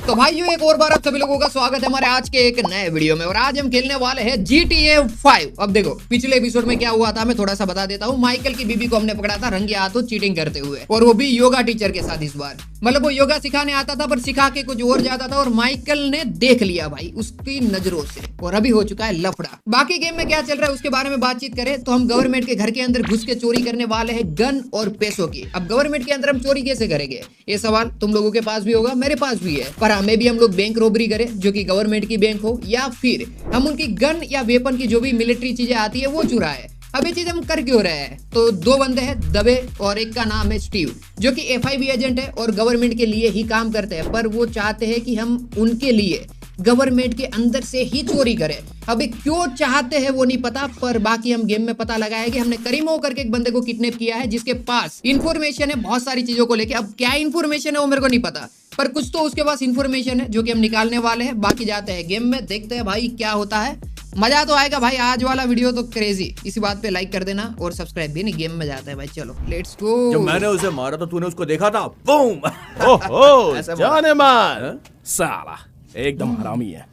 तो भाइयों एक और बार आप सभी लोगों का स्वागत है हमारे आज के एक नए वीडियो में। और आज हम खेलने वाले हैं GTA 5। अब देखो पिछले एपिसोड में क्या हुआ था मैं थोड़ा सा बता देता हूँ। माइकल की बीबी को हमने पकड़ा था रंगे हाथों चीटिंग करते हुए, और वो भी योगा टीचर के साथ। इस बार मतलब वो योगा सिखाने आता था पर सिखा के कुछ और जाता था, और माइकल ने देख लिया भाई उसकी नजरों से, और अभी हो चुका है लफड़ा। बाकी गेम में क्या चल रहा है उसके बारे में बातचीत करें तो हम गवर्नमेंट के घर के अंदर घुस के चोरी करने वाले हैं गन और पैसों की। अब गवर्नमेंट के अंदर हम चोरी कैसे करेंगे ये सवाल तुम लोगों के पास भी होगा, मेरे पास भी है। पर हमें भी हम लोग बैंक रॉबरी करें जो कि गवर्नमेंट की बैंक हो, या फिर हम उनकी गन या वेपन की जो भी मिलिट्री चीजें आती है वो चुराए। अब ये चीज हम कर क्यों रहे हैं? तो दो बंदे हैं दबे, और एक का नाम है स्टीव जो कि FIB एजेंट है और गवर्नमेंट के लिए ही काम करते हैं, पर वो चाहते हैं कि हम उनके लिए गवर्नमेंट के अंदर से ही चोरी करें। अभी क्यों चाहते हैं वो नहीं पता, पर बाकी हम गेम में पता लगाया कि हमने करीमो करके एक बंदे को किडनैप किया है जिसके पास इंफॉर्मेशन है बहुत सारी चीजों को लेके। अब क्या इंफॉर्मेशन है वो मेरे को नहीं पता, पर कुछ तो उसके पास इंफॉर्मेशन है जो कि हम निकालने वाले हैं। बाकी जाते हैं गेम में, देखते हैं भाई क्या होता है। मजा तो आएगा भाई, आज वाला वीडियो तो क्रेजी। इसी बात पे लाइक कर देना और सब्सक्राइब भी। नहीं गेम में जाते हैं भाई, चलो लेट्स गो। जब मैंने उसे मारा तो तूने उसको देखा था? बूम! ओहो, जाने मान साला एकदम हरामी है।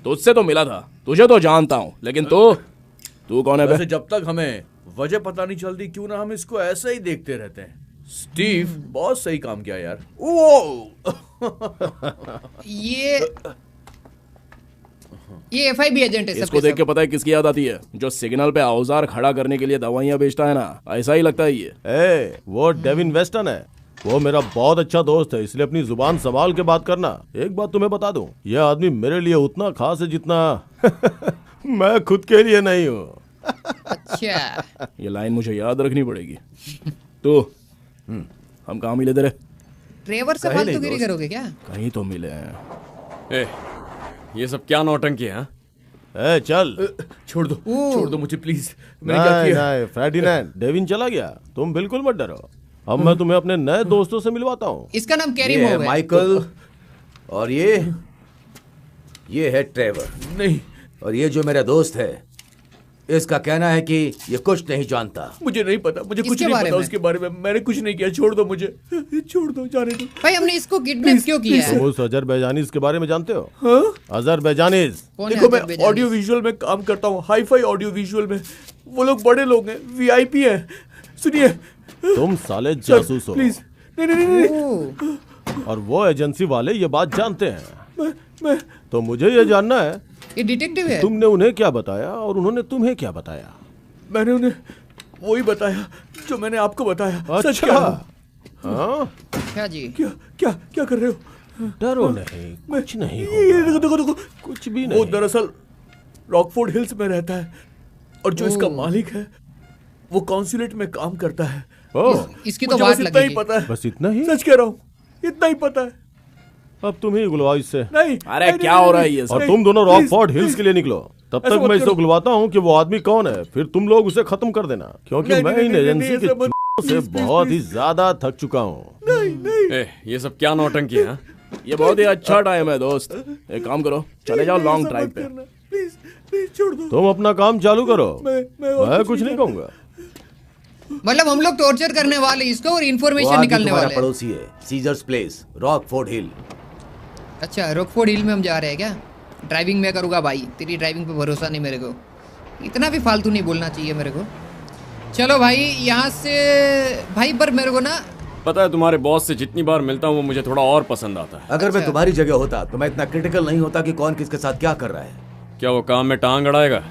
तुझसे तो मिला था, तुझे तो जानता हूँ, लेकिन तू कौन है बे? वैसे जब तक हमें वजह पता नहीं चलती क्यों ना हम इसको ऐसे ही देखते रहते हैं। स्टीव बहुत सही काम किया यार। ओ ये FIB एजेंट है। इसको देख के पता है किसकी याद आती है? जो सिग्नल पे औजार खड़ा करने के लिए दवाइयाँ बेचता है ना, ऐसा ही लगता है ये। वो डेविन वेस्टन है, वो मेरा बहुत अच्छा दोस्त है, इसलिए अपनी जुबान संभाल के बात करना। एक बात तुम्हें बता दूं, यह आदमी मेरे लिए उतना खास है जितना मैं खुद के लिए नहीं हूँ। अच्छा ये लाइन मुझे याद रखनी पड़ेगी। तो हम कहाँ मिले तेरे? ट्रेवर से फालतूगिरी करोगे क्या? कहीं तो मिले हैं। ये सब क्या नौटंकी है? चल छोड़ दो मुझे प्लीज। मैंने क्या किया? नहीं फेर्डिनेंड, डेविन चला गया, तुम बिल्कुल मत डरो। अब मैं तुम्हें अपने नए दोस्तों से मिलवाता हूँ। इसका नाम ये कैरिमो है है। माइकल, और ये है ट्रेवर। नहीं, और ये जो मेरा दोस्त है इसका कहना है कि ये कुछ नहीं जानता। मुझे नहीं पता, मुझे कुछ नहीं पता उसके बारे में। मैंने कुछ नहीं किया, छोड़ दो मुझे, छोड़ दो, जाने दो भाई। हमने इसको किडनैप क्यों किया है? तुम उस अजरबैजानीज के बारे में जानते हो? अजरबैजानीज। देखो मैं ऑडियो विजुअल में काम करता हूँ, हाई-फाई ऑडियो विजुअल में। वो लोग बड़े लोग हैं, VIP हैं। सुनिए, तुम साले जासूस हो। प्लीज नहीं। और वो एजेंसी वाले ये बात जानते हैं। तो मुझे ये जानना है ये डिटेक्टिव है। तुमने उन्हें क्या बताया और उन्होंने तुम्हें क्या बताया? मैंने उन्हें वही बताया जो मैंने आपको बताया। सच अच्छा। क्या? हाँ? क्या जी? क्या कर रहे हो? डरो नहीं, कुछ नहीं ये होगा। देखो कुछ भी वो नहीं। दरअसल रॉकफोर्ड हिल्स में रहता है, और जो इसका मालिक है वो कॉन्सुलेट में काम करता है। ओह, इसकी तो मुझे बात बस इतना ही लगेगी। पता है। बस इतना ही? सच कह रहा हूँ, इतना ही पता है। अब तुम ही उगलवाओ इससे। नहीं। अरे क्या हो रहा है ये सब? और तुम दोनों रॉकफोर्ड हिल्स के लिए निकलो। तब तक मैं इसे उगलवाता हूँ कि वो आदमी कौन है, फिर तुम लोग उसे खत्म कर देना, क्योंकि मैं इन एजेंसी के से बहुत ही ज्यादा थक चुका हूँ। ये सब क्या नौटंकी है? ये बहुत ही अच्छा टाइम है दोस्त। एक काम करो, चले जाओ लॉन्ग ड्राइव पे। प्लीज छोड़ दो। तुम अपना काम चालू करो, मैं कुछ नहीं कहूँगा। मतलब हम लोग टॉर्चर करने वाले इसको और इंफॉर्मेशन निकालने वाले। पड़ोसी है, सीजर्स प्लेस, रॉकफोर्ड हिल। अच्छा रॉकफोर्ड हिल में हम जा रहे हैं क्या? ड्राइविंग मैं करूँगा भाई, तेरी ड्राइविंग पे भरोसा नहीं मेरे को। इतना भी फालतू नहीं बोलना चाहिए मेरे को। चलो भाई यहाँ से भाई, पर मेरे को ना पता है तुम्हारे बॉस से जितनी बार मिलता हूँ वो मुझे थोड़ा और पसंद आता है। अगर मैं तुम्हारी जगह होता तो मैं इतना क्रिटिकल नहीं होता कि कौन किसके साथ क्या कर रहा है। क्या वो काम में टांग अड़ाएगा?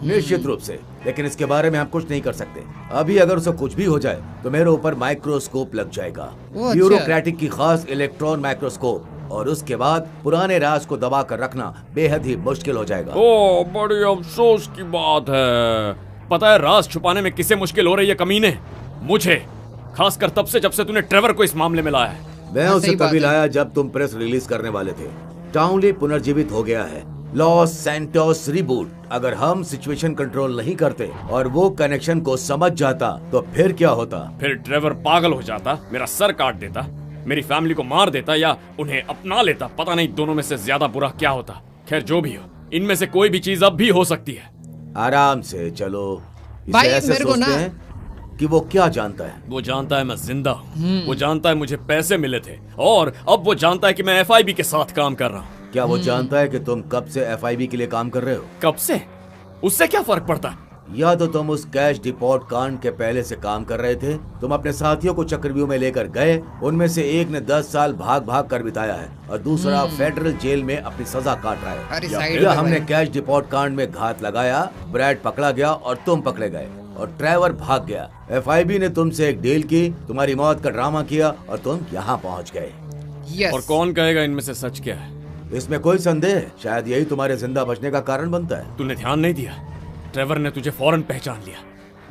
निश्चित रूप से, लेकिन इसके बारे में हम कुछ नहीं कर सकते। अभी अगर उसे कुछ भी हो जाए तो मेरे ऊपर माइक्रोस्कोप लग जाएगा, अच्छा। ब्यूरोक्रेटिक की खास इलेक्ट्रॉन माइक्रोस्कोप, और उसके बाद पुराने राज को दबा कर रखना बेहद ही मुश्किल हो जाएगा। ओ, बड़ी अफसोस की बात है। पता है राज छुपाने में किसे मुश्किल हो रही है कमीने? मुझे, खासकर तब से जब से तूने ट्रेवर को इस मामले में लाया है। मैं उसे तभी लाया जब तुम प्रेस रिलीज करने वाले थे। टाउनली पुनर्जीवित हो गया है, लॉस सैंटोस रिबूट। अगर हम सिचुएशन कंट्रोल नहीं करते और वो कनेक्शन को समझ जाता तो फिर क्या होता? फिर ट्रेवर पागल हो जाता, मेरा सर काट देता, मेरी फैमिली को मार देता या उन्हें अपना लेता। पता नहीं दोनों में से ज्यादा बुरा क्या होता। खैर जो भी हो, इनमें से कोई भी चीज अब भी हो सकती है। आराम से चलो। भाई, ऐसे मेरे को सोचते ना- हैं कि वो क्या जानता है। वो जानता है मैं जिंदा हूँ, वो जानता है मुझे पैसे मिले थे, और अब वो जानता है कि मैं FIB के साथ काम कर रहा हूँ। क्या वो जानता है कि तुम कब से FIB के लिए काम कर रहे हो? कब से? उससे क्या फर्क पड़ता है? या तो तुम उस कैश डिपॉट कांड के पहले से काम कर रहे थे, तुम अपने साथियों को चक्रव्यूह में लेकर गए, उनमें से एक ने 10 साल भाग भाग कर बिताया है और दूसरा फेडरल जेल में अपनी सजा काट रहा है। अरे या साइड फिर में हमने भाई। कैश डिपॉट कांड में घात लगाया, ब्रैड पकड़ा गया और तुम पकड़े गए और ट्रेवर भाग गया। FIB ने तुमसे एक डील की, तुम्हारी मौत का ड्रामा किया और तुम यहाँ पहुँच गए। यस। और कौन कहेगा इनमें से सच क्या है? इसमें कोई संदेह है? शायद यही तुम्हारे जिंदा बचने का कारण बनता है। तूने ध्यान नहीं दिया? ट्रेवर ने तुझे फौरन पहचान लिया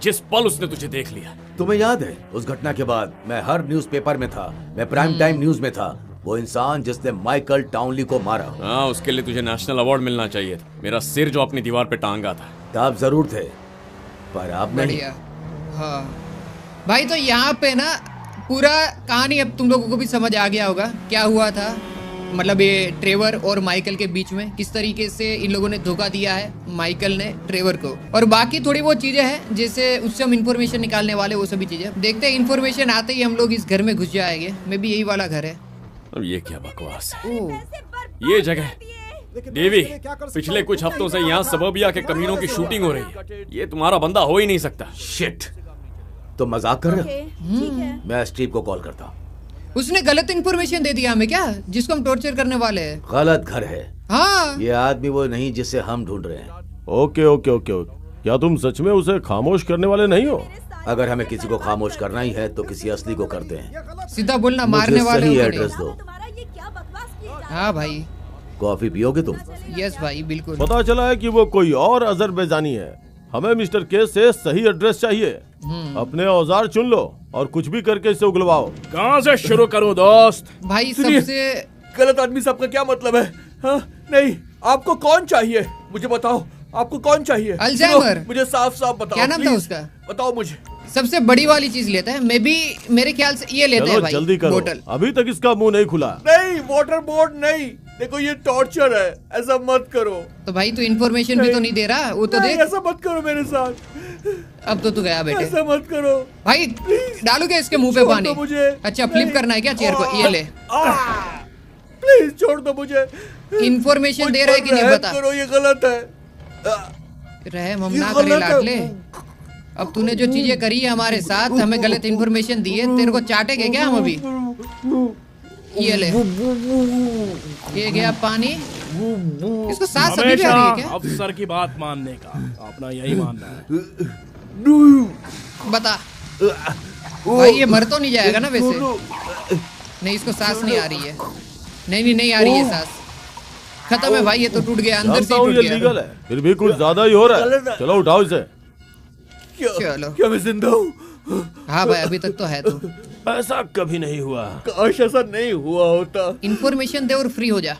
जिस पल उसने तुझे देख लिया। तुम्हें याद है उस घटना के बाद मैं हर न्यूज़पेपर में था, मैं प्राइम टाइम न्यूज में था। वो इंसान जिसने माइकल टाउनली को मारा। हाँ, उसके लिए तुझे नेशनल अवार्ड मिलना चाहिए था। मेरा सिर जो अपनी दीवार पे टांगा था। आप जरूर थे, पर आप नहीं। बढ़िया। हाँ भाई, तो यहाँ पे ना पूरा कहानी अब तुम लोगों को भी समझ आ गया होगा क्या हुआ था। मतलब ये ट्रेवर और माइकल के बीच में किस तरीके से इन लोगों ने धोखा दिया है माइकल ने ट्रेवर को। और बाकी थोड़ी बहुत चीजें हैं जैसे उससे हम इंफॉर्मेशन निकालने वाले, वो सभी चीजें देखते हैं। इंफॉर्मेशन आते ही हम लोग इस घर में घुस जाएंगे। मे भी यही वाला घर है। अब ये क्या बकवास है? ओह, ये जगह डेवी, पिछले कुछ हफ्तों से यहाँ सबर्बिया के कमीनों की शूटिंग हो रही है। ये तुम्हारा बंदा हो ही नहीं सकता। शिट, तो मजाक कर रहे हो? मैं स्टीव को कॉल करता हूँ। उसने गलत इंफॉर्मेशन दे दिया हमें क्या, जिसको हम टॉर्चर करने वाले हैं। गलत घर है। हाँ ये आदमी वो नहीं जिसे हम ढूंढ रहे हैं। ओके ओके ओके ओके, क्या तुम सच में उसे खामोश करने वाले नहीं हो? अगर हमें किसी को खामोश करना ही है तो किसी असली को करते हैं। सीधा बोलना, मुझे मारने वाले सही हो एड्रेस दो। हाँ भाई। कॉफी पियोगे तुम? यस भाई बिल्कुल। पता चला है कि वो कोई और अजरबैजानी है। हमें मिस्टर के से सही एड्रेस चाहिए। अपने औजार चुन लो और कुछ भी करके इसे उगलवाओ। कहाँ से शुरू करूं दोस्त? भाई सुनिए। सबसे गलत आदमी से आपका क्या मतलब है? हाँ? नहीं, आपको कौन चाहिए मुझे बताओ। आपको कौन चाहिए? अल्जाइमर। सुनो, मुझे साफ साफ बताओ। क्या नाम था प्लीज, उसका? बताओ मुझे। सबसे बड़ी वाली चीज लेते हैं। मैं भी मेरे ख्याल से ये लेते हैं चलो भाई, जल्दी करो, बोतल। अभी तक इसका मुंह नहीं खुला। नहीं, वाटर बोर्ड नहीं। देखो ये टॉर्चर है, ऐसा मत करो। तो भाई तू इन्फॉर्मेशन भी तो नहीं दे रहा, वो तो नहीं, देख। ऐसा मत करो मेरे साथ। अब तो तू गया बेटे। ऐसा मत करो भाई डालोगे इसके मुंह पे छोड़ पानी? दो मुझे। अच्छा फ्लिप करना है क्या चेयर को? ये ले। प्लीज छोड़ दो मुझे। इन्फॉर्मेशन दे रहा है कि नहीं रहम बता। करो, ये गलत है। रहम हम ये ना करे गलत है। लाडले। अब तूने जो चीजें करी है हमारे साथ, हमें गलत इन्फॉर्मेशन दी है, तेरे को चाटेंगे क्या हम अभी? ये ले, ये गया पानी। इसको सांस अभी भी आ रही है हमेशा क्या? अफसर की बात मानने का अपना यही मानना है। बता भाई, ये मर तो नहीं जाएगा ना वैसे? नहीं, इसको सांस नहीं आ रही है। नहीं आ रही है सांस। खत्म है भाई, ये तो टूट गया, अंदर से जानता ही हूँ टूट ये गया। लीगल है, फिर भी कुछ ज्यादा ही हो रहा है। चलो उठाओ इसे। चलो। क्या मैं जिंदा हूँ? हाँ भाई अभी तक तो है तू। ऐसा कभी नहीं हुआ। काश ऐसा नहीं हुआ होता। इन्फॉर्मेशन दे और फ्री हो जा।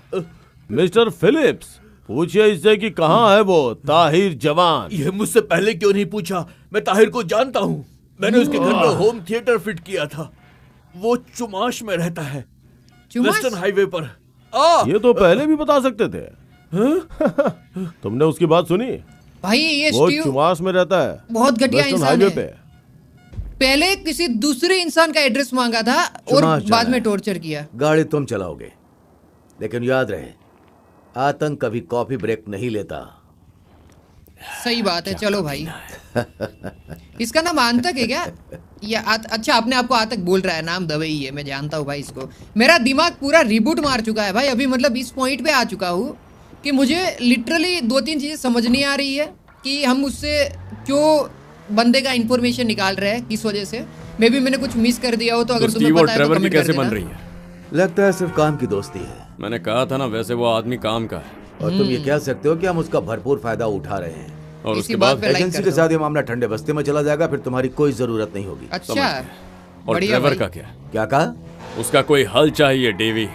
मिस्टर फिलिप्स, पूछिए इससे कि कहाँ है वो ताहिर जवान। ये मुझसे पहले क्यों नहीं पूछा? मैं ताहिर को जानता हूँ। मैंने उसके घर में होम थिएटर फिट किया था। वो चुमाश में रहता है, चुमाश? वेस्टर्न हाईवे पर। ये तो पहले भी बता सकते थे। तुमने उसकी बात सुनी? भाई ये वो स्टीव चुमाश में रहता है, बहुत घटिया वेस्टर्न इंसान हाईवे है। पे। पहले किसी दूसरे इंसान का एड्रेस मांगा था और चुनाव बाद चला में है। टॉर्चर किया। गाड़ी तुम चलाओगे, लेकिन याद रहे आतंक कभी कॉफी ब्रेक नहीं लेता। सही बात है। चलो भाई। इसका नाम आतंक है क्या? या अच्छा अपने आप को आतंक बोल रहा है, नाम दवाई है, मैं जानता हूँ भाई इसको। मेरा दिमाग पूरा रिबूट मार चुका है भाई अभी। मतलब इस पॉइंट पे आ चुका हूँ कि मुझे लिटरली 2-3 चीजें समझ नहीं आ रही है कि हम उससे क्यों बंदे का इंफॉर्मेशन निकाल रहे हैं, किस वजह से। मे भी मैंने कुछ मिस कर दिया हो तो अगर तुम्हें स्टीव और पता है तो ट्रेवर की कमेंट कर कैसे बन देना। रही है? लगता है सिर्फ काम की दोस्ती है। मैंने कहा था ना, वैसे वो आदमी काम का है। और तुम ये कह सकते हो कि हम उसका भरपूर फायदा उठा रहे हैं। और इसी उसके बात बाद पे लाइक एजेंसी कर के दो। साथ ये मामला ठंडे बस्ते में चला जाएगा, फिर तुम्हारी कोई जरूरत नहीं होगी। अच्छा और बढ़िया ट्रेवर भाई। का क्या? क्या कहा? उसका कोई हल चाहिए डेवी।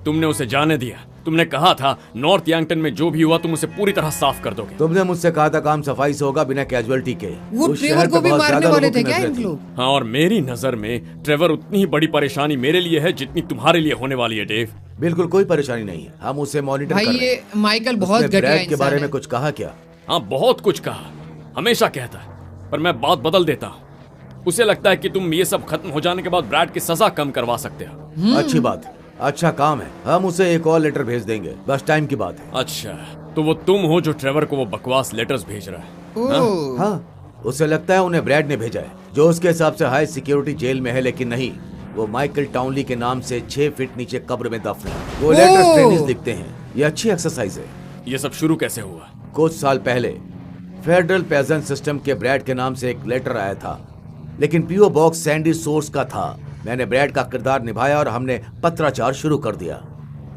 तुमने उसे जाने दिया। तुमने कहा था नॉर्थ यांगटन में जो भी हुआ तुम उसे पूरी तरह साफ कर दोगे। तुमने मुझसे कहा था काम सफाई से होगा, बिना कैजुअलिटी के। वो उस ट्रेवर शहर को पे भी बहुत मारने ज्यादा वाले लोगों थे की क्या नजरें इन थी। लोग? हाँ, और मेरी नजर में ट्रेवर उतनी ही बड़ी परेशानी मेरे लिए है जितनी तुम्हारे लिए होने वाली है डेव। बिल्कुल कोई परेशानी नहीं है, हम उसे मॉनिटर भाई कर रहे ये हैं। माइकल बहुत उसने घटिया ब्रैड के बारे इंसान में है। कुछ कहा क्या? हाँ, बहुत कुछ कहा, हमेशा कहता है, पर मैं बात बदल देता हूँ। उसे लगता है कि तुम ये सब खत्म हो जाने के बाद ब्रैड की सजा कम करवा सकते हो। अच्छी बात, अच्छा काम है। हम उसे एक और लेटर भेज देंगे, बस टाइम की बात है। अच्छा, तो वो तुम हो जो ट्रेवर को वो बकवास लेटर्स भेज रहा है। ओह, हाँ, उसे लगता है उन्हें ब्रैड ने भेजा है, जो उसके हिसाब से हाई सिक्योरिटी जेल में है, लेकिन नहीं, वो माइकल टाउनली के नाम से 6 फीट नीचे कब्र में दफन है। वो लेटर स्ट्रेनीज दिखते हैं। ये अच्छी एक्सरसाइज है। ये सब शुरू कैसे हुआ? कुछ साल पहले फेडरल पेजेंट सिस्टम के ब्रैड के नाम से एक लेटर आया था, लेकिन पीओ बॉक्स सैंडी सोर्स का था। मैंने ब्रैड का किरदार निभाया और हमने पत्राचार शुरू कर दिया।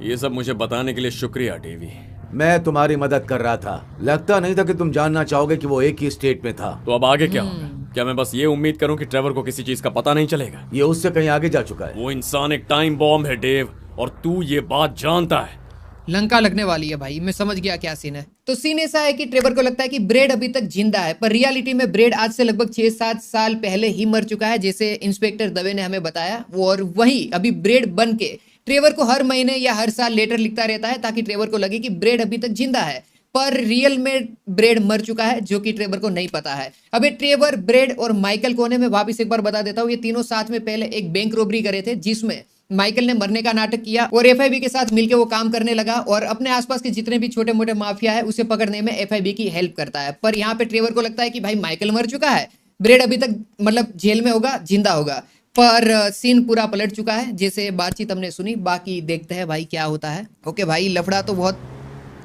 ये सब मुझे बताने के लिए शुक्रिया डेवी। मैं तुम्हारी मदद कर रहा था, लगता नहीं था कि तुम जानना चाहोगे कि वो एक ही स्टेट में था। तो अब आगे क्या होगा? क्या मैं बस ये उम्मीद करूं कि ट्रेवर को किसी चीज का पता नहीं चलेगा? ये उससे कहीं आगे जा चुका है। वो इंसान एक टाइम बॉम्ब है डेव, और तू ये बात जानता है। लंका लगने वाली है भाई। मैं समझ गया क्या सीन है। तो सीन ऐसा है कि ट्रेवर को लगता है कि ब्रेड अभी तक जिंदा है, पर रियलिटी में ब्रेड आज से लगभग 6-7 साल पहले ही मर चुका है, जैसे इंस्पेक्टर दवे ने हमें बताया। और वही अभी ब्रेड बन के ट्रेवर को हर महीने या हर साल लेटर लिखता रहता है, ताकि ट्रेवर को लगे कि ब्रेड अभी तक जिंदा है, पर रियल में ब्रेड मर चुका है, जो कि ट्रेवर को नहीं पता है। अबे ट्रेवर, ब्रेड और माइकल कौन है, मैं वापिस एक बार बता देता हूँ। ये तीनों साथ में पहले एक बैंक रॉबरी करे थे, जिसमें माइकल ने मरने का नाटक किया और एफआईबी के साथ मिलकर वो काम करने लगा और अपने आसपास के जितने भी छोटे मोटे माफिया है उसे पकड़ने में एफआईबी की हेल्प करता है। पर यहाँ पे ट्रेवर को लगता है कि भाई माइकल मर चुका है, ब्रेड अभी तक मतलब जेल में होगा, जिंदा होगा। पर सीन पूरा पलट चुका है, जैसे बातचीत हमने सुनी। बाकी देखते हैं भाई क्या होता है। ओके भाई, लफड़ा तो बहुत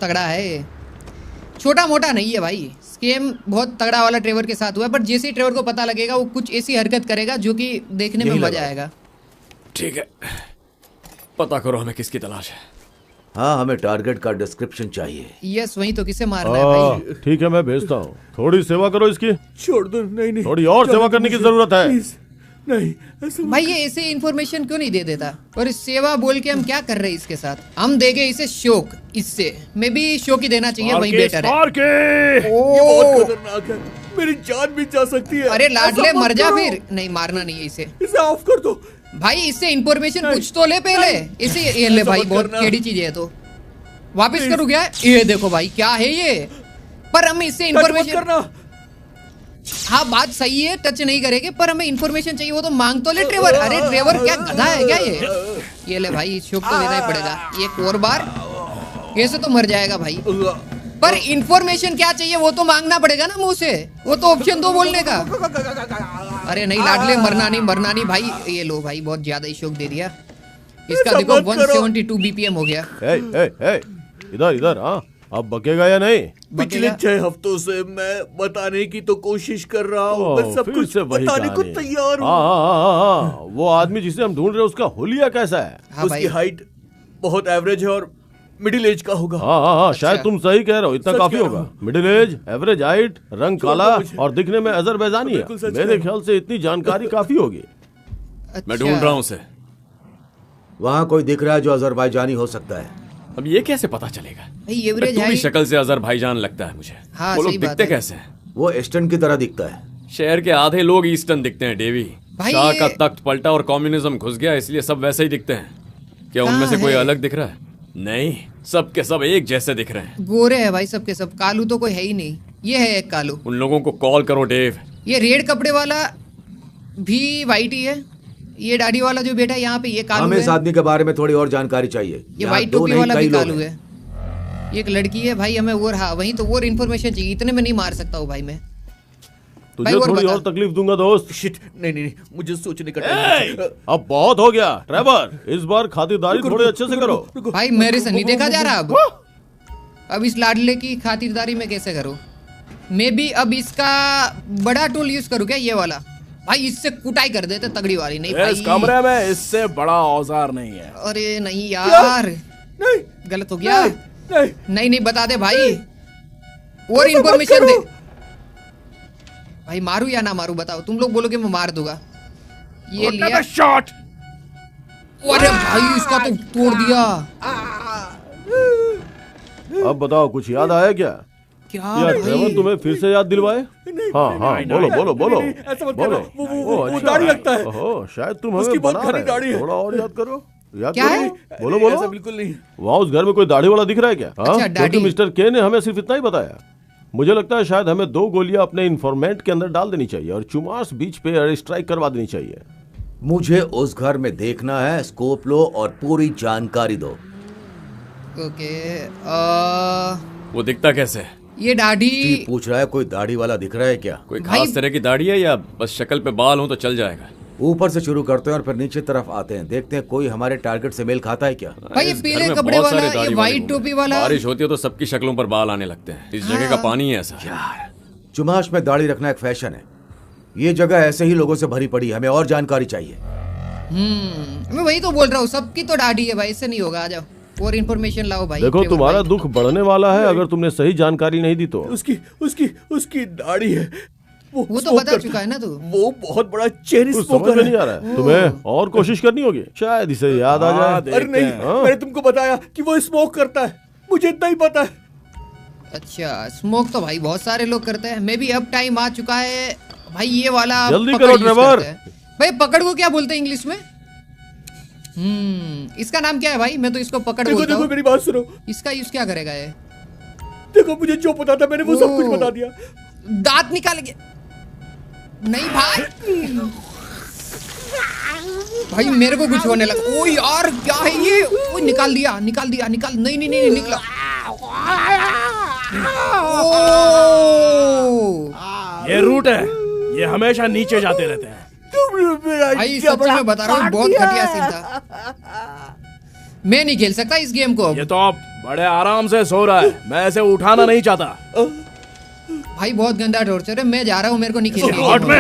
तगड़ा है, छोटा मोटा नहीं है भाई। स्कैम बहुत तगड़ा वाला ट्रेवर के साथ हुआ है, पर जैसे ही ट्रेवर को पता लगेगा वो कुछ ऐसी हरकत करेगा जो कि देखने में मजा आएगा। ठीक है, पता करो हमें किसकी तलाश है। हाँ, हमें टारगेट का डिस्क्रिप्शन चाहिए। यस, वही तो, किसे मारना है भाई। ठीक है, मैं भेजता हूँ। थोड़ी सेवा करो इसकी। छोड़ दो। नहीं, थोड़ी और सेवा करने की जरूरत है। नहीं, ऐसा भाई ये ऐसे इन्फॉर्मेशन क्यों नहीं दे देता? और इस सेवा बोल के हम क्या कर रहे हैं इसके साथ? हम देंगे इसे शोक, इससे मैं भी शोक ही देना चाहिए, वही बेटर है। बहुत खतरनाक है, मेरी जान भी जा सकती है। अरे लाडले, ऐसा मत मर जा करो। फिर। नहीं, मारना नहीं है इसे। इसे ऑफ कर दो भाई, इससे इन्फॉर्मेशन पूछ तो ले पहले। इसे ये ले भाई, मत बहुत करना। केड़ी चीज है। तो वापिस करूँ क्या? ये देखो भाई, क्या है ये? पर हम इससे इन्फॉर्मेशन, करना। हाँ बात सही है, टच नहीं करेंगे, पर हमें इन्फॉर्मेशन चाहिए, वो तो मांग तो ले ट्रेवर। अरे ट्रेवर क्या गधा है क्या ये ले भाई, शोक तो देना ही पड़ेगा एक और बार, कैसे तो मर जाएगा भाई। पर इन्फॉर्मेशन क्या चाहिए वो तो मांगना पड़ेगा ना मुंह से, वो तो ऑप्शन दो बोलने का। अरे नहीं लाडले, मरना नहीं भाई। ये लो भाई, बहुत ज्यादा ही शोक दे दिया इसका। देखो 172 बीपीएम हो गया। इधर हाँ, अब बकेगा या नहीं? पिछले 6 हफ्तों से मैं बताने की तो कोशिश कर रहा हूँ, मैं सब फिर कुछ से वही बताने को कहानी। तैयार हूँ। हाँ, वो आदमी जिसे हम ढूंढ रहे हैं उसका हुलिया कैसा है? हाँ उसकी भाई, हाइट बहुत एवरेज है और मिडिल एज का होगा। हाँ, शायद तुम सही कह रहे हो, इतना सच काफी कह रहा होगा। हूँ। मिडिल एज, एवरेज हाइट, रंग छोड़ दो काला मुझे। और दिखने में अजरबैजानी है। बिल्कुल सच कह मेरे रहा ख्याल से इतनी जानकारी काफी होगी। मैं ढूंढ रहा हूँ उसे। वहाँ कोई दिख रहा है जो अजरबैजानी हो सकता है। अब ये कैसे पता चलेगा? भाई एवरेज तू भी है। शक्ल से अजरबैजान लगता है मुझे। हाँ, वो लोग सही बात दिखते है। कैसे हैं? वो ईस्टर्न की तरह दिखता है। शहर के आधे लोग ईस्टर्न दिखते हैं डेवी। भाई शाह ये- का तख्त पलटा और कम्युनिज्म घुस गया, इसलिए सब वैसे ही दिखते हैं। क्या उनमें से कहाँ कोई है? अलग दिख रहा है? नहीं, सब के सब एक जैसे दिख रहे हैं। गोरे है भाई सबके सब, कालू तो कोई है ही नहीं। ये है एक कालू। उन लोगों को कॉल करो डेव। ये रेड कपड़े वाला भी वाइट ही है। ये दाढ़ी वाला जो बैठा है यहाँ पे, ये कालू हमें है। इस आदमी के बारे में थोड़ी और जानकारी चाहिए। ये यहाँ वाइट दो टोपी नहीं, वाला कई भी लोग कालू हैं। है। ये एक लड़की है भाई, हमें और हाँ वही तो और इन्फॉर्मेशन चाहिए। इतने में नहीं मार सकता हूँ भाई मैं। तुझे भाई और थोड़ी बता। और तकलीफ दूंगा दोस्त। शिट, नहीं, मुझे सोचने का टाइम नहीं। अब बहुत हो गया ट्रेवर, इस बार खातिरदारी थोड़ी अच्छे से करो। भाई मेरे से नहीं देखा जा रहा अब इस लाडले की खातिरदारी में कैसे करूँ? मैं भी अब इसका बड़ा टूल यूज करूँ क्या, ये वाला? भाई इससे कुटाई कर देते तगड़ी वाली। नहीं इस भाई, कमरे में इससे बड़ा औजार नहीं है। अरे नहीं यार, नहीं, गलत हो गया। नहीं, नहीं बता दे भाई, और इन्फॉर्मेशन दे भाई। मारू या ना मारू बताओ? तुम लोग बोलोगे मैं मार दूंगा। ये लिया शॉट। अरे भाई इसका तो तोड़ दिया। अब बताओ, कुछ याद आया क्या? क्या या भाई? ट्रेवर तुम्हें फिर से याद दिलवाए? हाँ, बोलो। ऐसा मत बोलो। करो। ओह, वो अच्छा। दाढ़ी लगता है। ओहो, शायद तुम हमें उसकी बहुत बना घनी रहे हो। दाढ़ी है। थोड़ा और याद करो। याद क्या करो। है? बोलो। ऐसा बिल्कुल नहीं। वहाँ उस घर में कोई दाढ़ी वाला दिख रहा है क्या? हाँ, अच्छा, क्योंकि दाढ़ी। मिस्टर के ने हमें सिर्फ इतना ही बताया। मुझे लगता है शायद हमें 2 गोलियां अपने इन्फॉर्मेंट के अंदर डाल देनी चाहिए और चुमास बीच पे एयर स्ट्राइक करवा देनी चाहिए। मुझे उस घर में देखना है, स्कोप लो और पूरी जानकारी दो। ओके वो दिखता कैसे है? ये दाढ़ी स्टीव पूछ रहा है कोई दाढ़ी वाला दिख रहा है क्या? कोई भाई- खास तरह की दाढ़ी है या बस शक्ल पे बाल हो तो चल जाएगा? ऊपर से शुरू करते हैं और फिर नीचे तरफ आते हैं, देखते हैं कोई हमारे टारगेट से मेल खाता है क्या। भाई ये इस घर पीले में कपड़े बहुत सारे वाला, ये दाढ़ी वाले वाइट घूमते टोपी हैं। वाला। बारिश होती है तो सबकी शक्लों पर बाल आने लगते हैं। इस जगह का पानी है ऐसा। चुमाश में दाढ़ी रखना एक फैशन है। ये जगह ऐसे ही लोगों से भरी पड़ी है, हमें और जानकारी चाहिए। मैं वही तो बोल रहा हूँ, सबकी तो दाढ़ी है भाई, इससे नहीं होगा। आ जाओ और इन्फॉर्मेशन लाओ भाई। देखो ट्रेवर तुम्हारा भाई। दुख बढ़ने वाला है अगर तुमने सही जानकारी नहीं दी तो। उसकी दाढ़ी है। वो तो smoke बता करता चुका है ना तू। वो बहुत बड़ा चेरी कुछ समझ में स्मोकर नहीं आ रहा है। तुम्हें और कोशिश करनी होगी, शायद इसे याद आ जाए। अरे नहीं, हाँ। मैंने तुमको बताया कि वो स्मोक करता है, मुझे इतना ही पता है। अच्छा स्मोक तो भाई बहुत सारे लोग करते हैं। मे भी अब टाइम आ चुका है भाई ये वाला जल्दी पकड़ करो, use ट्रेवर। करते हैं। भाई पकड़ को क्या बोलते हैं इंग्लिश में? इसका नाम क्या है भाई? मैं तो इसको पकड़ देखो बोलता देखो हूँ। मेरी बात सुनो, इसका यूज क्या करेगा ये? देखो मुझे जो पता था मैंने वो सब कुछ ओ। बता दिया। दांत निकाल के नहीं भाई। भाई मेरे को कुछ होने लगा। ओ यार क्या है ये? ओ निकाल दिया निकाल दिया निकाल। नहीं नहीं नहीं निकला। ओ ये रूट है, ये हमेशा नीचे जाते रहते हैं। तुमने मेरा भाई सच में बता रहा हूँ बहुत घटिया सीन था। मैं नहीं खेल सकता इस गेम को। ये तो अब बड़े आराम से सो रहा है, मैं इसे उठाना नहीं चाहता। भाई बहुत गंदा टॉर्चर है। मैं जा रहा हूँ, मेरे को नहीं खेलना हट में।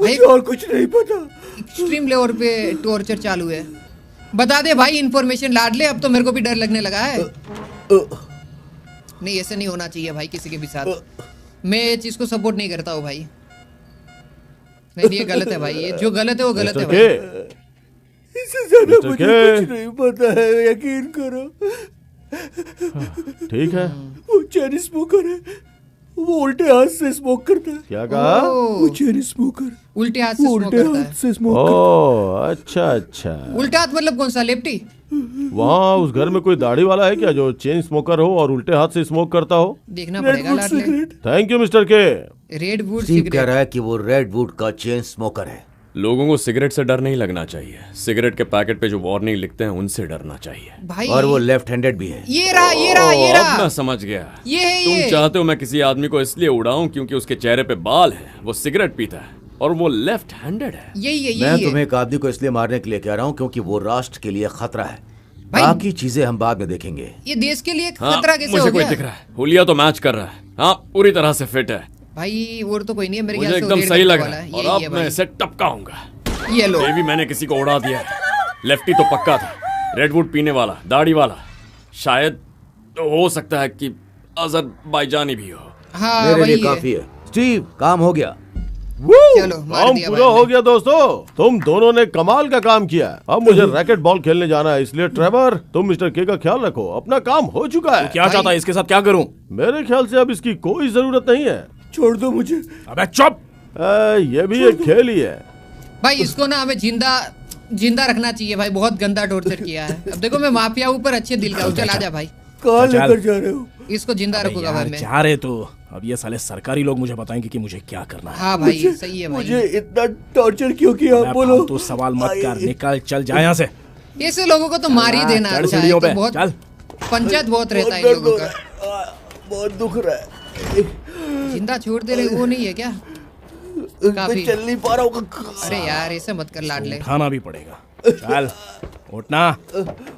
मुझे और कुछ नहीं पता। एक्सट्रीम लेवल पे टॉर्चर चालू है। बता दे भाई इन्फॉर्मेशन लाड ले। अब तो मेरे को भी डर लगने लगा है। नहीं ऐसे नहीं होना चाहिए भाई किसी के भी साथ। मैं ये चीज को सपोर्ट नहीं करता हूँ भाई। नहीं ये गलत है भाई, ये जो गलत है वो गलत है मिस्टर भाई। के, इससे ज्यादा मिस्टर मुझे के। कुछ नहीं पता है, यकीन करो। ठीक है। वो चेरी स्मोकर है, वो उल्टे हाथ से स्मोक करता है। क्या कहा? वो चेरी स्मोकर उल्टे हाथ से वो स्मोक उल्टे करता हाथ है। से स्मोक करता ओह अच्छा अच्छा। उल्टा हाथ मतलब कौन सा? लेफ्टी? वहाँ उस घर में कोई दाढ़ी वाला है क्या जो चेन स्मोकर हो और उल्टे हाथ से स्मोक करता हो? देखना है। पड़ेगा रेडवुड लाडले। सिगरेट। थैंक यू मिस्टर के। रेडवुड स्टीव कह सिगरेट। रहा है कि वो रेडवुड का चेन स्मोकर है। लोगों को सिगरेट से डर नहीं लगना चाहिए। सिगरेट के पैकेट पे जो वार्निंग लिखते हैं उनसे डरना चाहिए। भाई और वो लेफ्ट हैंडेड भी है। ये रहा ये रहा ये अब मैं रहा। समझ गया। ये है तुम ये। चाहते हो मैं किसी आदमी को इसलिए उड़ाऊं क्योंकि उसके चेहरे पे बाल है, वो सिगरेट पीता है और वो लेफ्ट हैंडेड है। यही है मैं यही तुम्हें है। एक आदमी को इसलिए मारने के लिए कह रहा हूँ क्योंकि वो राष्ट्र के लिए खतरा है। भाई- बाकी चीजें हम बाद में देखेंगे। ये देश के लिए हाँ, खतरा कैसे मुझे हो कोई गया? दिख रहा है। हुलिया तो मैच कर रहा है। हाँ पूरी तरह से फिट है। भाई और तो कोई नहीं है मेरे मुझे ख्याल से। एकदम रेड सही करने लग वाला रहा है है। और यही है अब मैं भाई। इसे टपकाऊंगा। ये लो। ये भी मैंने किसी को उड़ा दिया है। लेफ्टी तो पक्का था, रेडवुड पीने वाला, दाढ़ी वाला। शायद तो हो सकता है कि अजरबैजानी भी हो। हाँ मेरे वही लिए है। काफी है। स्टीव काम हो गया। चलो मार काम दिया पूरा भाई हो ने। गया दोस्तों। तुम दोनों ने कमाल का काम किया। अब मुझे रैकेट बॉल खेलने जाना है, इसलिए ट्रेवर तुम मिस्टर के का ख्याल रखो। अपना काम हो चुका है। क्या चाहता है? इसके साथ क्या करूं? मेरे ख्याल से अब इसकी कोई जरूरत नहीं है। छोड़ दो मुझे। अबे चुप। ये भी एक खेल ही है। भाई इसको ना हमें जिंदा रखना चाहिए भाई। बहुत गंदा टॉर्चर किया है। अब देखो मैं माफिया ऊपर अच्छे दिल का हूँ। चल आजा भाई, कहाँ चल। लेकर जा रहे हो? इसको जिंदा रखूंगा भाई यार मैं। जा रहे तो अब ये साले सरकारी लोग मुझे बताएंगे कि मुझे क्या करना है। हाँ भाई सही है मुझे भाई। इतना टॉर्चर क्यों किया? मैं बोलो। फालतू सवाल मत कर, निकल चल जा यहाँ से। ऐसे लोगों को तो मार ही देना चढ़ अच्छा है। सीढ़ियों तो पे, बहुत चल। पंचायत बहुत रहता है इन दर्द लोगों हो का। रहा है। बहुत दुख रहा है। जिंदा छोड़ दे रहे वो नहीं है क्या? मैं काफी। चल नहीं पा रहा हूँ। अरे यार ऐसे मत कर लाडले। उठाना भी पड़ेगा। चल उठना,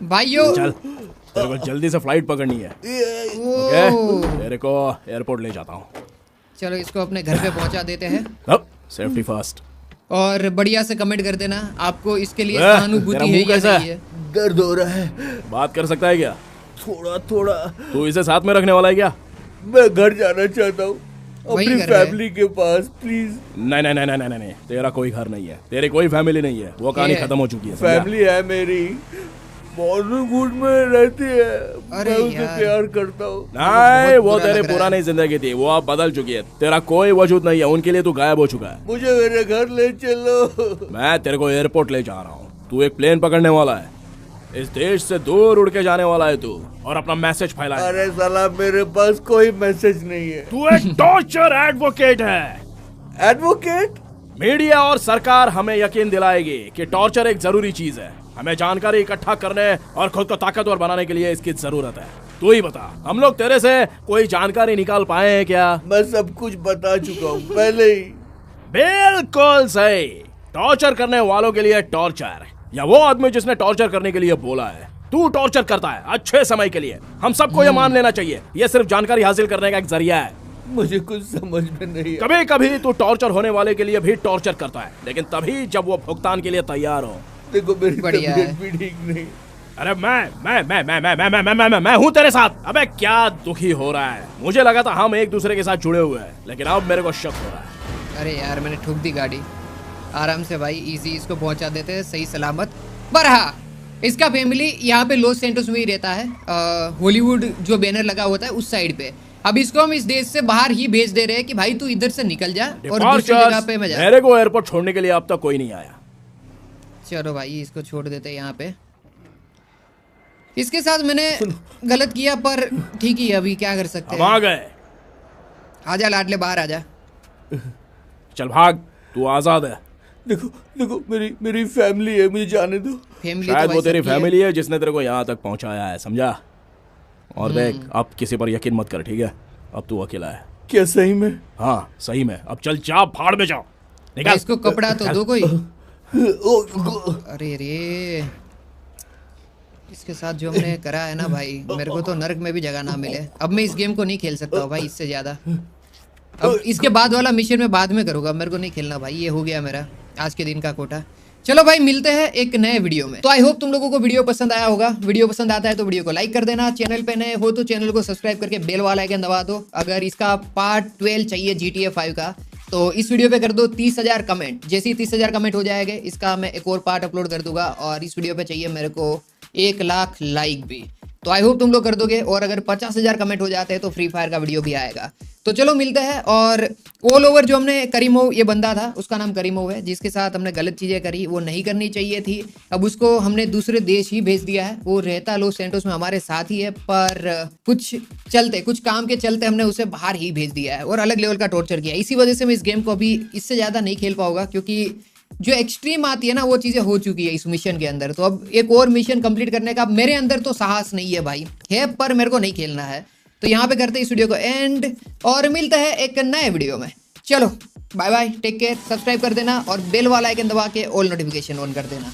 भाइयों चल। तेरे को जल्दी से फ्लाइट पकड़नी है। ओ, ओके, तेरे को एयरपोर्ट ले जाता हूँ। चलो इसको अपने घर पे पहुंचा देते हैं। अब सेफ्टी फर्स्ट। और बढ़िया से कमेंट कर देना आपको इसके लिए तेरा सहानुभूति मुंह है या कैसा नहीं है? है। दर्द हो रहा है बात कर सकता है क्या? थोड़ा थोड़ा। तू इसे साथ में रखने वाला है क्या? मैं घर जाना चाहता हूँ, वही अपनी घर है। फैमिली के पास, प्लीज। नहीं नहीं नहीं नहीं नहीं नहीं, तेरा कोई घर नहीं है, तेरी कोई फैमिली नहीं है। वो कहानी ये- खत्म हो चुकी है। समझा? फैमिली है मेरी, बॉलीवुड में रहती है। अरे मैं उसे यार। प्यार करता हूँ। नहीं, वो बुरा तेरी लग रहा है। पुरानी जिंदगी थी, वो अब बदल चुकी है। तेरा कोई वजूद नहीं है, उनके लिए तू गायब हो चुका है। मुझे मेरे घर ले चलो। मैं तेरे को एयरपोर्ट ले जा रहा हूँ। तू एक प्लेन पकड़ने वाला है। इस देश से दूर उड़ के जाने वाला है तू और अपना मैसेज फैलाए। अरे साला मेरे पास कोई मैसेज नहीं है। तू एक टॉर्चर एडवोकेट है। एडवोकेट? मीडिया और सरकार हमें यकीन दिलाएगी कि टॉर्चर एक जरूरी चीज है। हमें जानकारी इकट्ठा करने और खुद को ताकतवर बनाने के लिए इसकी जरूरत है। तू ही बता, हम लोग तेरे से कोई जानकारी निकाल पाए हैं क्या? मैं सब कुछ बता चुका हूँ पहले ही। बिल्कुल सही। टॉर्चर करने वालों के लिए टॉर्चर, या वो आदमी जिसने टॉर्चर करने के लिए बोला है। तू टॉर्चर करता है अच्छे समय के लिए। हम सबको ये मान लेना चाहिए, ये सिर्फ जानकारी हासिल करने का एक जरिया है। मुझे कुछ समझ में नहीं है। कभी कभी तू टॉर्चर होने वाले के लिए भी टॉर्चर करता है, लेकिन तभी जब वो भुगतान के लिए तैयार हो। देखो मेरी बढ़िया तबीयत है। भी ठीक नहीं। अरे मैं हूँ तेरे साथ। अबे क्या दुखी हो रहा है? मुझे लगा था हम एक दूसरे के साथ जुड़े हुए हैं, लेकिन अब मेरे को शक हो रहा है। अरे यार मैंने ठुक दी गाड़ी। आराम से भाई, इजी इसको पहुंचा देते हैं सही सलामत। पर हाँ, इसका फैमिली यहाँ पे लॉस सैंटोस में ही रहता है। हॉलीवुड जो बैनर लगा होता है उस साइड पे। अब इसको हम इस देश से बाहर ही भेज दे रहे हैं कि भाई तू इधर से निकल जा और दूसरी जगह पे मैं जा। मेरे को एयरपोर्ट छोड़ने के लिए अब तक कोई नहीं आया। चलो भाई इसको छोड़ देते हैं यहाँ पे। इसके साथ मैंने गलत किया पर ठीक ही है, अभी क्या कर सकते हम आ हैं। गए। आजा लाडले, बाहर आजा। चल भाग, तू आजाद है। देखो देखो मेरी फैमिली है, मुझे जाने दो। फैमिली शायद तो वो भाई तेरी सबकी है। फैमिली है जिसने तेरे को यहाँ तक पहुँचाया है, समझा? और देख, अब किसी पर यकीन मत कर, ठीक है? अब तू अकेला है। क्या सही में? हाँ सही में। अब चल जा, भाड़ में जाओ। भाई, निकल। इसको कपड़ा तो दो कोई। ओ, अरे रे, इसके साथ जो हमने करा है ना भाई, मेरे को तो नर्क में भी जगह ना मिले। अब मैं इस गेम को नहीं खेल सकता हूँ भाई इससे ज्यादा। अब इसके बाद वाला मिशन मैं बाद में करूंगा, मेरे को नहीं खेलना भाई। ये हो गया मेरा आज के दिन का कोटा। चलो भाई, मिलते हैं एक नए वीडियो में। तो आई होप तुम लोगों को वीडियो पसंद आया होगा। वीडियो पसंद आता है तो वीडियो को लाइक कर देना। चैनल पे नए हो तो चैनल को सब्सक्राइब करके बेल वाला आइकन दबा दो। अगर इसका पार्ट 12 चाहिए GTA 5 का, तो इस वीडियो पे कर दो 30,000 कमेंट। जैसे ही 30,000 कमेंट हो जाएंगे, इसका मैं एक और पार्ट अपलोड कर दूंगा। और इस वीडियो पे चाहिए मेरे को 1 लाख लाइक भी। तो आई होप तुम लोग कर दोगे। और अगर 50,000 कमेंट हो जाते हैं तो फ्री फायर का वीडियो भी आएगा। तो चलो मिलते हैं। और ऑल ओवर जो हमने करीमोव, ये बंदा था, उसका नाम करीमोव है, जिसके साथ हमने गलत चीज़ें करी, वो नहीं करनी चाहिए थी। अब उसको हमने दूसरे देश ही भेज दिया है। वो रहता लॉस सैंटोस में हमारे साथ ही है, पर कुछ काम के चलते हमने उसे बाहर ही भेज दिया है और अलग लेवल का टॉर्चर किया। इसी वजह से मैं इस गेम को अभी इससे ज़्यादा नहीं खेल पाऊंगा, क्योंकि जो एक्सट्रीम आती है ना, वो चीज़ें हो चुकी है इस मिशन के अंदर। तो अब एक और मिशन कंप्लीट करने का मेरे अंदर तो साहस नहीं है भाई, है पर मेरे को नहीं खेलना है। तो यहाँ पे करते हैं इस वीडियो को एंड और मिलते हैं एक नए वीडियो में। चलो bye bye, take care, subscribe कर देना और बेल वाला आइकन दबा के ऑल नोटिफिकेशन ऑन कर देना।